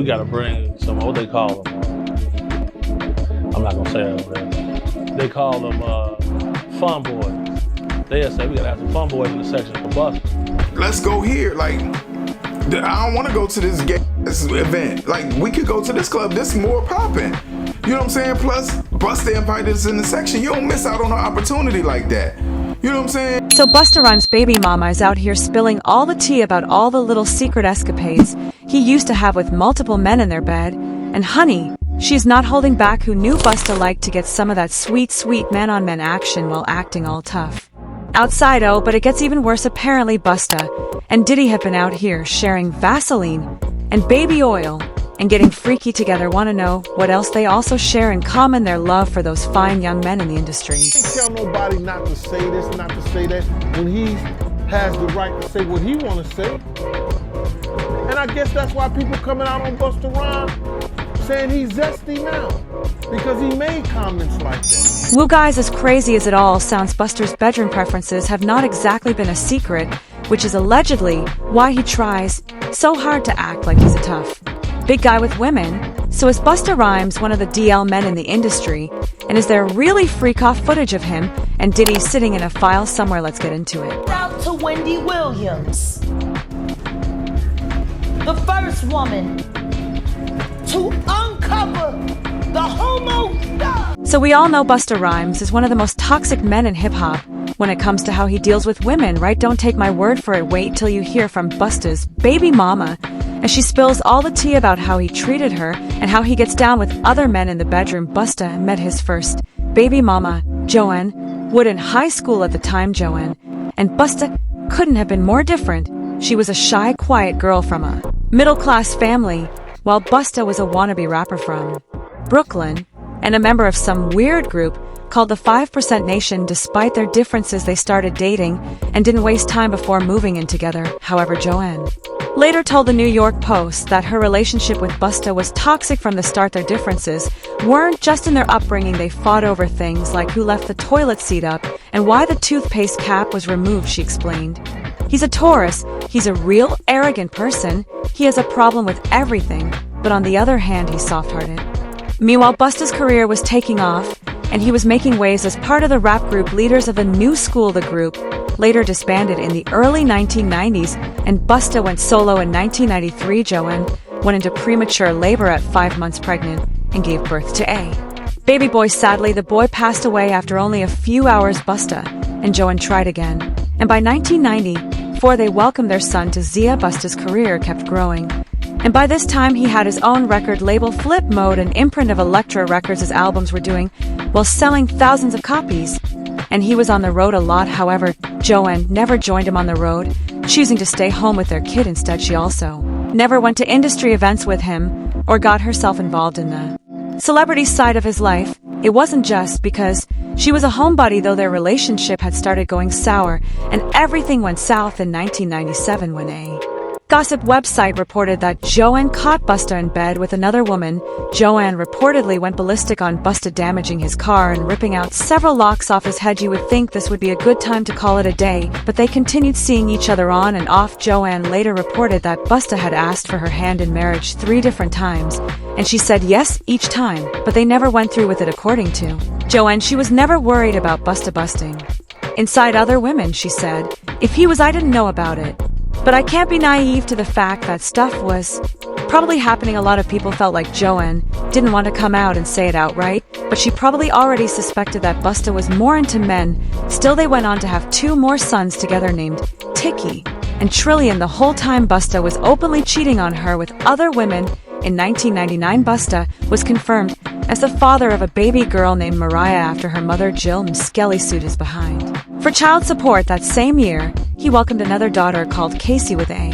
We gotta bring some, what they call them, I'm not gonna say it over there. They call them fun boys. They'll say we gotta have some fun boys in the section for Busta. Let's go here. Like, I don't want to go to this event. Like, we could go to this club. This is more popping. You know what I'm saying? Plus, Busta invited us in the section. You don't miss out on an opportunity like that. You know what I'm saying? So Busta Rhymes' baby mama is out here spilling all the tea about all the little secret escapades he used to have with multiple men in their bed. And honey, she's not holding back who knew Busta liked to get some of that sweet, sweet man-on-man action while acting all tough. Outside, oh, but it gets even worse. Apparently Busta and Diddy have been out here sharing Vaseline and baby oil and getting freaky together. Want to know what else they also share in common? Their love for those fine young men in the industry. I can't tell nobody not to say this, not to say that, when he has the right to say what he want to say. And I guess that's why people coming out on Busta Rhymes saying he's zesty now, because he made comments like that. Well guys, as crazy as it all sounds, Busta's bedroom preferences have not exactly been a secret, which is allegedly why he tries so hard to act like he's a tough big guy with women. So is Busta Rhymes one of the DL men in the industry? And is there really freak-off footage of him and Diddy sitting in a file somewhere? Let's get into it. Out to Wendy Williams, the first woman to uncover the homo stuff. So we all know Busta Rhymes is one of the most toxic men in hip-hop when it comes to how he deals with women, right? Don't take my word for it. Wait till you hear from Busta's baby mama as she spills all the tea about how he treated her and how he gets down with other men in the bedroom. Busta met his first baby mama, Joanne Wood, in high school at the time. Joanne and Busta couldn't have been more different. She was a shy, quiet girl from a middle-class family, while Busta was a wannabe rapper from Brooklyn and a member of some weird group called the 5% Nation. Despite their differences, they started dating and didn't waste time before moving in together. However, Joanne later told the New York Post that her relationship with Busta was toxic from the start. Their differences weren't just in their upbringing. They fought over things like who left the toilet seat up and why the toothpaste cap was removed, she explained. He's a Taurus. He's a real arrogant person. He has a problem with everything, but on the other hand, he's soft-hearted. Meanwhile, Busta's career was taking off, and he was making waves as part of the rap group Leaders of the New School. The group later disbanded in the early 1990s, and Busta went solo in 1993. Joanne went into premature labor at 5 months pregnant and gave birth to a baby boy. Sadly, the boy passed away after only a few hours. Busta and Joanne tried again, and by 1994 they welcomed their son to Zia. Busta's career kept growing, and by this time he had his own record label, Flip Mode, an imprint of Elektra Records. His albums were doing well, selling thousands of copies, and he was on the road a lot. However, Joanne never joined him on the road, choosing to stay home with their kid instead. She also never went to industry events with him or got herself involved in the celebrity side of his life. It wasn't just because she was a homebody, though. Their relationship had started going sour, and everything went south in 1997 when a gossip website reported that Joanne caught Busta in bed with another woman. Joanne reportedly went ballistic on Busta, damaging his car and ripping out several locks off his head. You would think this would be a good time to call it a day, but they continued seeing each other on and off. Joanne later reported that Busta had asked for her hand in marriage 3 different times, and she said yes each time, but they never went through with it. According to Joanne, she was never worried about Busta busting inside other women. She said, if he was, I didn't know about it. But I can't be naive to the fact that stuff was probably happening. A lot of people felt like Joanne didn't want to come out and say it outright, but she probably already suspected that Busta was more into men. Still, they went on to have 2 more sons together named Tiki and Trillion. The whole time Busta was openly cheating on her with other women. In 1999, Busta was confirmed as the father of a baby girl named Mariah after her mother Jill Skelly sued his behind for child support. That same year, he welcomed another daughter called Casey with a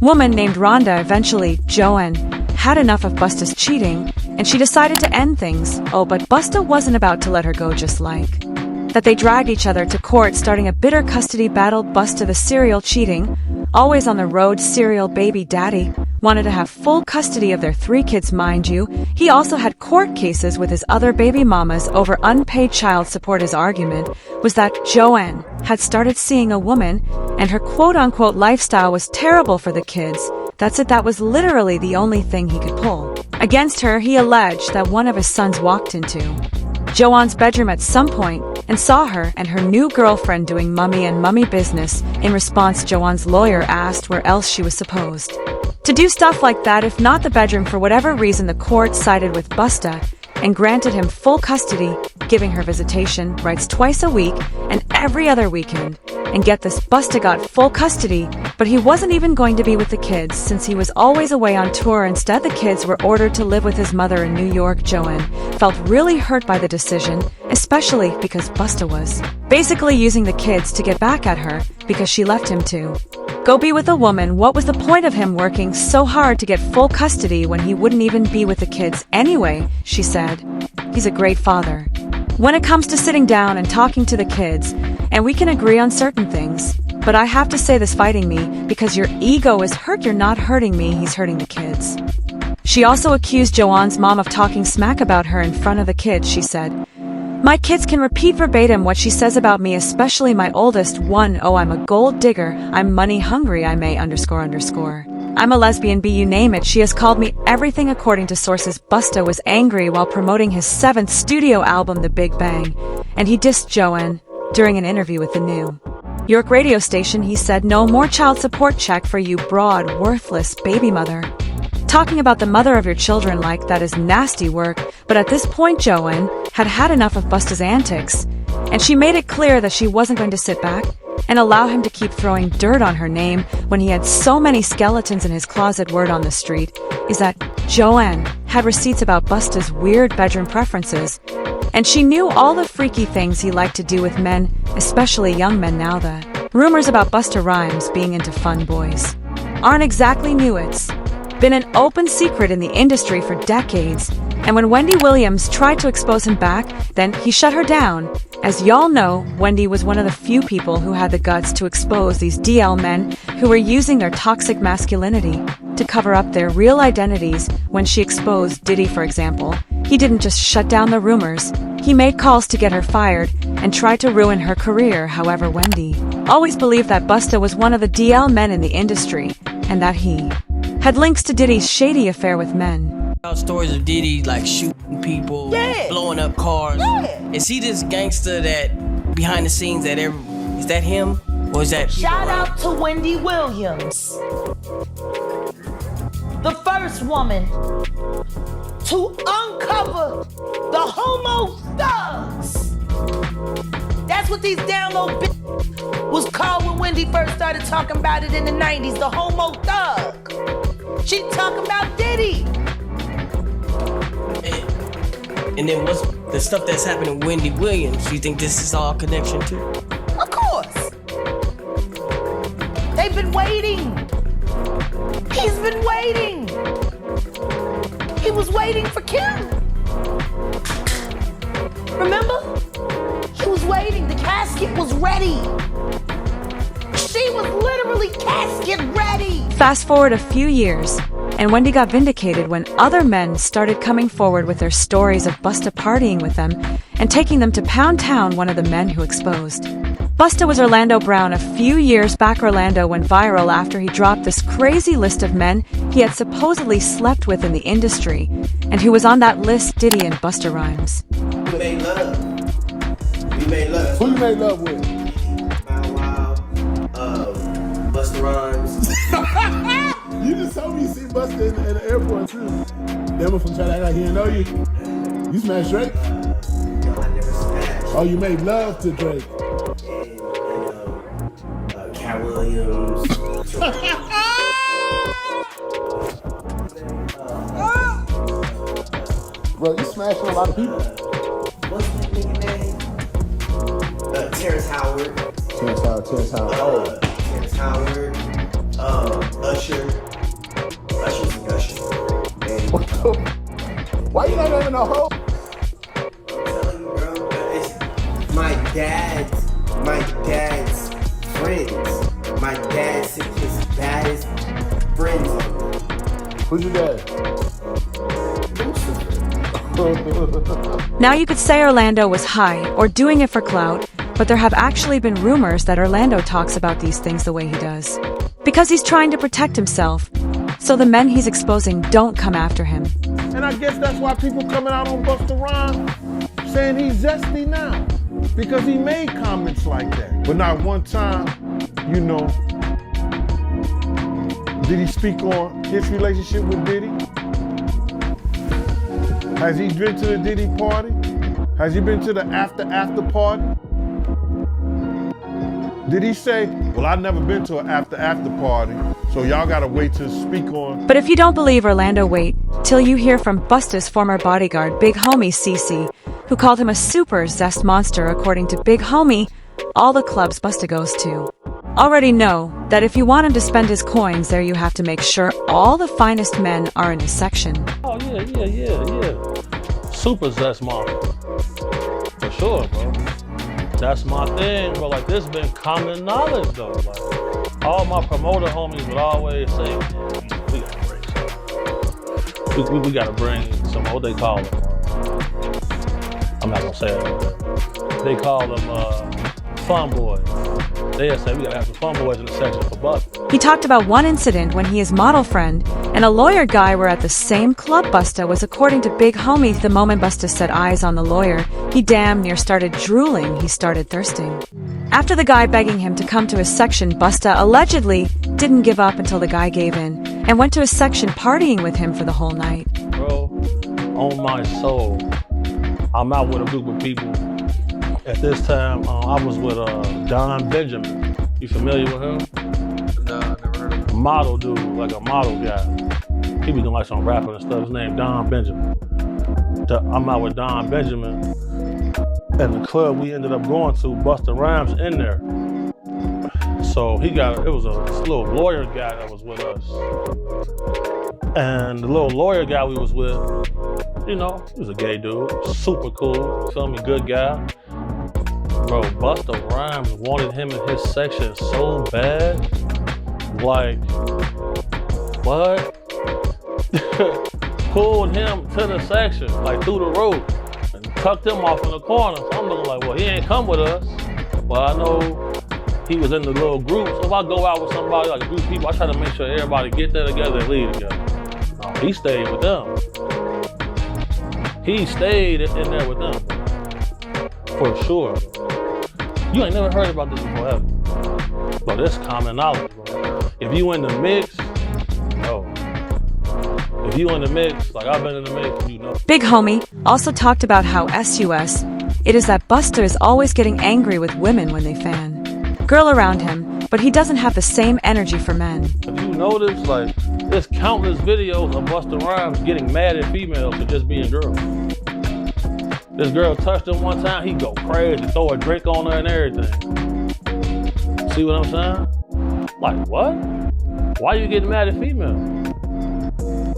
woman named Rhonda. Eventually, Joanne had enough of Busta's cheating, and she decided to end things. Oh, but Busta wasn't about to let her go just like that. They dragged each other to court, starting a bitter custody battle. Busta, the serial cheating, always on the road serial baby daddy, wanted to have full custody of their 3 kids. Mind you, he also had court cases with his other baby mamas over unpaid child support. His argument was that Joanne had started seeing a woman and her quote-unquote lifestyle was terrible for the kids. That's it, that was literally the only thing he could pull. Against her, he alleged that one of his sons walked into Joanne's bedroom at some point and saw her and her new girlfriend doing mummy and mummy business. In response, Joanne's lawyer asked where else she was supposed to do stuff like that if not the bedroom. For whatever reason, the court sided with Busta and granted him full custody, giving her visitation rights twice a week and every other weekend. And get this, Busta got full custody, but he wasn't even going to be with the kids since he was always away on tour. Instead, the kids were ordered to live with his mother in New York. Joanne felt really hurt by the decision, especially because Busta was basically using the kids to get back at her because she left him to go be with a woman. What was the point of him working so hard to get full custody when he wouldn't even be with the kids anyway, she said. He's a great father when it comes to sitting down and talking to the kids, and we can agree on certain things. But I have to say this fighting me because your ego is hurt. You're not hurting me, he's hurting the kids. She also accused Joanne's mom of talking smack about her in front of the kids. She said, "My kids can repeat verbatim what she says about me, especially my oldest one. Oh, I'm a gold digger. I'm money hungry. I'm a __. I'm a lesbian, be you name it. She has called me everything." According to sources, Busta was angry while promoting his 7th studio album, The Big Bang, and he dissed Joanne during an interview with the New York radio station. He said, "No more child support check for you, broad, worthless baby mother. Talking about the mother of your children like that is nasty work." But at this point, Joanne had had enough of Busta's antics, and she made it clear that she wasn't going to sit back and allow him to keep throwing dirt on her name when he had so many skeletons in his closet. Word on the street is that Joanne had receipts about Busta's weird bedroom preferences, and she knew all the freaky things he liked to do with men, especially young men. Now the rumors about Busta Rhymes being into fun boys aren't exactly new. It's been an open secret in the industry for decades, and when Wendy Williams tried to expose him back, then he shut her down. As y'all know, Wendy was one of the few people who had the guts to expose these DL men who were using their toxic masculinity to cover up their real identities. When she exposed Diddy, for example, he didn't just shut down the rumors, he made calls to get her fired and tried to ruin her career. However, Wendy always believed that Busta was one of the DL men in the industry and that he had links to Diddy's shady affair with men. Stories of Diddy like shooting people, blowing up cars. Is he this gangster that behind the scenes that is that him? Or is that Shout out to Wendy Williams, the first woman to uncover the homo thugs. That's what these download was called when Wendy first started talking about it in the 90s, the homo thug. She talking about Diddy. And then what's the stuff that's happening to Wendy Williams? You think this is all connection too? Of course. They've been waiting. He's been waiting. He was waiting for Kim. Remember? He was waiting. The casket was ready. She was literally casket ready. Fast forward a few years, and Wendy got vindicated when other men started coming forward with their stories of Busta partying with them and taking them to Pound Town. One of the men who exposed Busta was Orlando Brown. A few years back, Orlando went viral after he dropped this crazy list of men he had supposedly slept with in the industry, and who was on that list? Diddy and Busta Rhymes. We made love. We made love. Who you made love with? Bow Wow, Busta Rhymes. You just told me you see Busta in the airport too. Them from trying to act like he didn't know you. You smashed Drake? No, I never smashed. Oh, you made love to Drake. And Cat Williams. Bro, you smashing a lot of people. What's that nigga name? Terrence Howard. Terrence Howard. Terrence Howard. Usher. Usher's a gusher. What the? Why you not naming a hoe? I'm telling you, bro. It's my dad's friends. My dad sent his baddest friends on me. Who's your dad? Now you could say Orlando was high or doing it for clout, but there have actually been rumors that Orlando talks about these things the way he does because he's trying to protect himself. so the men he's exposing don't come after him. And I guess that's why people coming out on Busta Rhymes saying he's zesty now, because he made comments like that. But not one time, you know, did he speak on his relationship with Diddy? Has he been to the Diddy party? Has he been to the after party? Did he say, well, I've never been to an after party, so y'all gotta wait to speak on. But if you don't believe Orlando, wait till you hear from Busta's former bodyguard, Big Homie CC, who called him a super zest monster according to Big Homie, all the clubs Busta goes to. Already know that if you want him to spend his coins there, you have to make sure all the finest men are in his section. Oh, yeah. Super zest monster. For sure, bro. That's my thing, bro. Like, this been common knowledge, though. Like, all my promoter homies would always say, we gotta bring some. We gotta bring some, what they call them. I'm not gonna say it. They call them fun boys. They say we gotta have some fun boys in the section for Busta. He talked about one incident when he, his model friend, and a lawyer guy were at the same club Busta was. According to Big Homie, the moment Busta set eyes on the lawyer, he damn near started drooling. He started thirsting. After the guy begging him to come to his section, Busta allegedly didn't give up until the guy gave in and went to his section partying with him for the whole night. Bro, on my soul, I'm out with a group of people. At this time, I was with Don Benjamin. You familiar with him? No, never heard of him. Model dude, like a model guy. He was doing like some rapping and stuff. His name Don Benjamin. I'm out with Don Benjamin. And the club we ended up going to, Busta Rhymes in there. So it was a little lawyer guy that was with us. And the little lawyer guy we was with, you know, he was a gay dude, super cool, feel me, good guy. Bro, Busta Rhymes wanted him in his section so bad. Like, what? Pulled him to the section, like through the rope, and tucked him off in the corner. So I'm looking like, well, he ain't come with us. But I know he was in the little group. So if I go out with somebody, like a group of people, I try to make sure everybody get there together and leave together. No, he stayed with them. He stayed in there with them. For sure. You ain't never heard about this before, have you? But this common knowledge, bro. If you in the mix, no. If you in the mix, like I've been in the mix, you know. Big Homie also talked about how SUS it is that Busta is always getting angry with women when they fan girl around him, but he doesn't have the same energy for men. If you notice, like, there's countless videos of Busta Rhymes getting mad at females for just being girls. This girl touched him one time, he go crazy, throw a drink on her and everything. See what I'm saying? Like, what? Why you getting mad at females?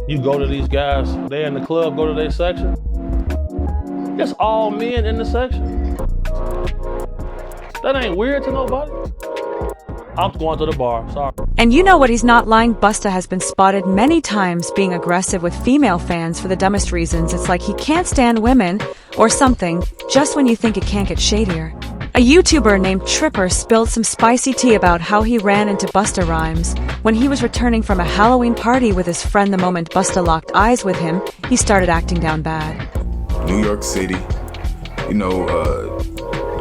You go to these guys, they in the club, go to their section. It's all men in the section. That ain't weird to nobody. I'm going to the bar, sorry. And you know what, he's not lying. Busta has been spotted many times being aggressive with female fans for the dumbest reasons. It's like he can't stand women or something, just when you think it can't get shadier. A YouTuber named Tripper spilled some spicy tea about how he ran into Busta Rhymes when he was returning from a Halloween party with his friend. The moment Busta locked eyes with him, he started acting down bad. New York City, you know,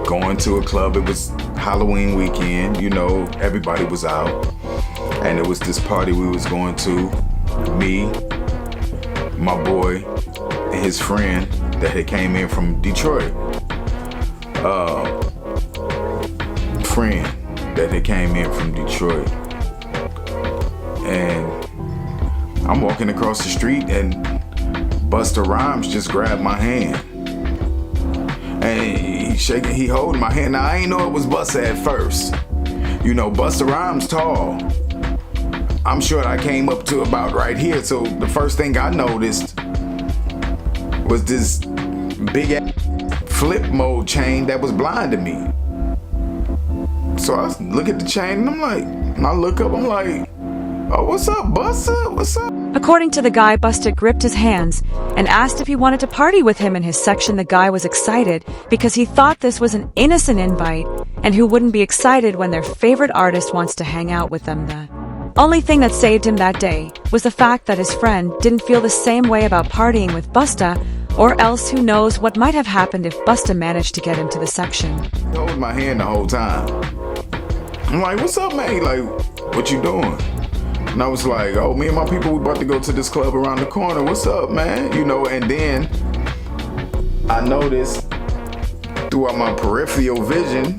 going to a club. It was Halloween weekend, you know, everybody was out. And it was this party we was going to, me, my boy, and his friend that had came in from Detroit. Friend that had came in from Detroit. And I'm walking across the street and Busta Rhymes just grabbed my hand. And he holding my hand. Now I ain't know it was Busta at first. You know, Busta Rhymes tall. I'm sure I came up to about right here. So the first thing I noticed was this big ass flip mode chain that was blinding me. So I look at the chain and I'm like, and I look up, I'm like, oh, what's up, Busta? What's up? According to the guy, Busta gripped his hands and asked if he wanted to party with him in his section. The guy was excited because he thought this was an innocent invite, and who wouldn't be excited when their favorite artist wants to hang out with them. Only thing that saved him that day was the fact that his friend didn't feel the same way about partying with Busta, or else who knows what might have happened if Busta managed to get him to the section. He held my hand the whole time. I'm like, what's up, man? He like, what you doing? And I was like, oh, me and my people, we about to go to this club around the corner. What's up, man? You know, and then I noticed throughout my peripheral vision,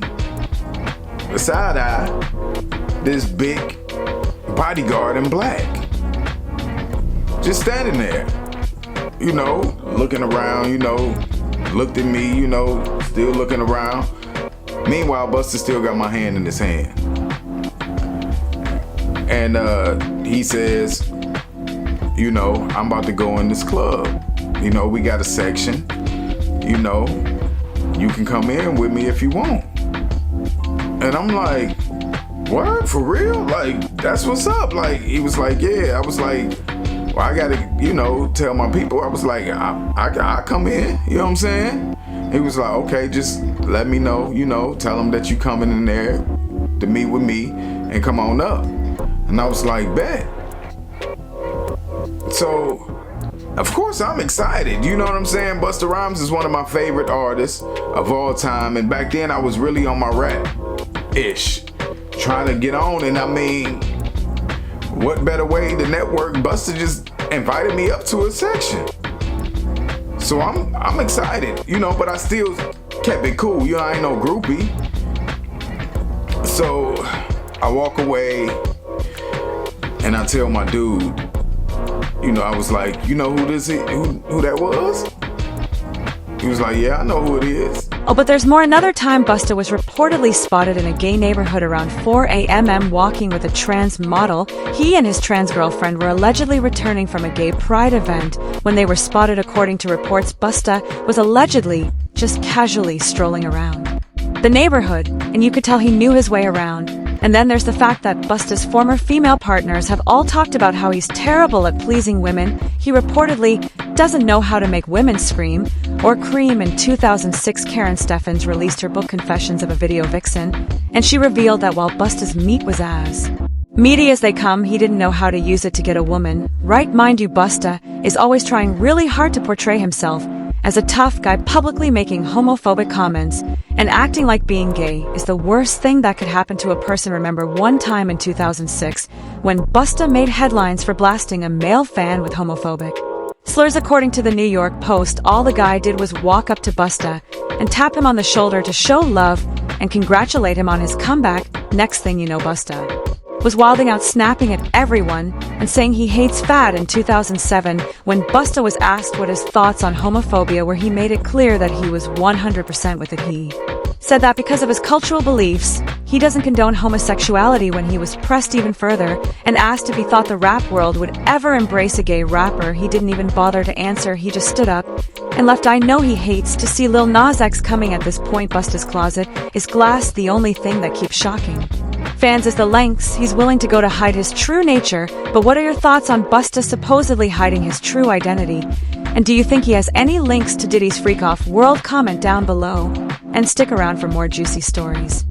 the side eye, this big bodyguard in black. Just standing there, you know, looking around, you know, looked at me, you know, still looking around. Meanwhile, Busta still got my hand in his hand. And he says, you know, I'm about to go in this club. You know, we got a section. You know, you can come in with me if you want. And I'm like, what? For real? Like, that's what's up. Like, he was like, yeah. I was like, well, I gotta, you know, tell my people. I was like, I come in. You know what I'm saying? He was like, okay, just let me know, you know, tell them that you coming in there to meet with me and come on up. And I was like, bet. So, of course, I'm excited. You know what I'm saying? Busta Rhymes is one of my favorite artists of all time. And back then, I was really on my rap-ish, trying to get on. And I mean, what better way to network? Busta just invited me up to a section. So I'm excited, you know, but I still kept it cool. You know, I ain't no groupie. So I walk away and I tell my dude, you know, I was like, you know who that was? He was like, yeah, I know who it is. Oh, but there's more. Another time, Busta was reportedly spotted in a gay neighborhood around 4 a.m. walking with a trans model. He and his trans girlfriend were allegedly returning from a gay pride event when they were spotted. According to reports, Busta was allegedly just casually strolling around the neighborhood, and you could tell he knew his way around. And then there's the fact that Busta's former female partners have all talked about how he's terrible at pleasing women. He reportedly doesn't know how to make women scream or cream. In 2006, Karen Steffens released her book Confessions of a Video Vixen, and she revealed that while Busta's meat was as meaty as they come, he didn't know how to use it to get a woman. Right, mind you, Busta is always trying really hard to portray himself as a tough guy, publicly making homophobic comments and acting like being gay is the worst thing that could happen to a person. Remember one time in 2006 when Busta made headlines for blasting a male fan with homophobic slurs. According to the New York Post, all the guy did was walk up to Busta and tap him on the shoulder to show love and congratulate him on his comeback. Next thing you know, Busta was wilding out, snapping at everyone and saying he hates fat. In 2007, when Busta was asked what his thoughts on homophobia were, he made it clear that he was 100% with it. He said that because of his cultural beliefs, he doesn't condone homosexuality. When he was pressed even further and asked if he thought the rap world would ever embrace a gay rapper, he didn't even bother to answer. He just stood up and left. I know he hates to see Lil Nas X coming. At this point, Busta's closet is glass. The only thing that keeps shocking fans is the lengths he's willing to go to hide his true nature. But what are your thoughts on Busta supposedly hiding his true identity? And do you think he has any links to Diddy's freak-off world? Comment down below and stick around for more juicy stories.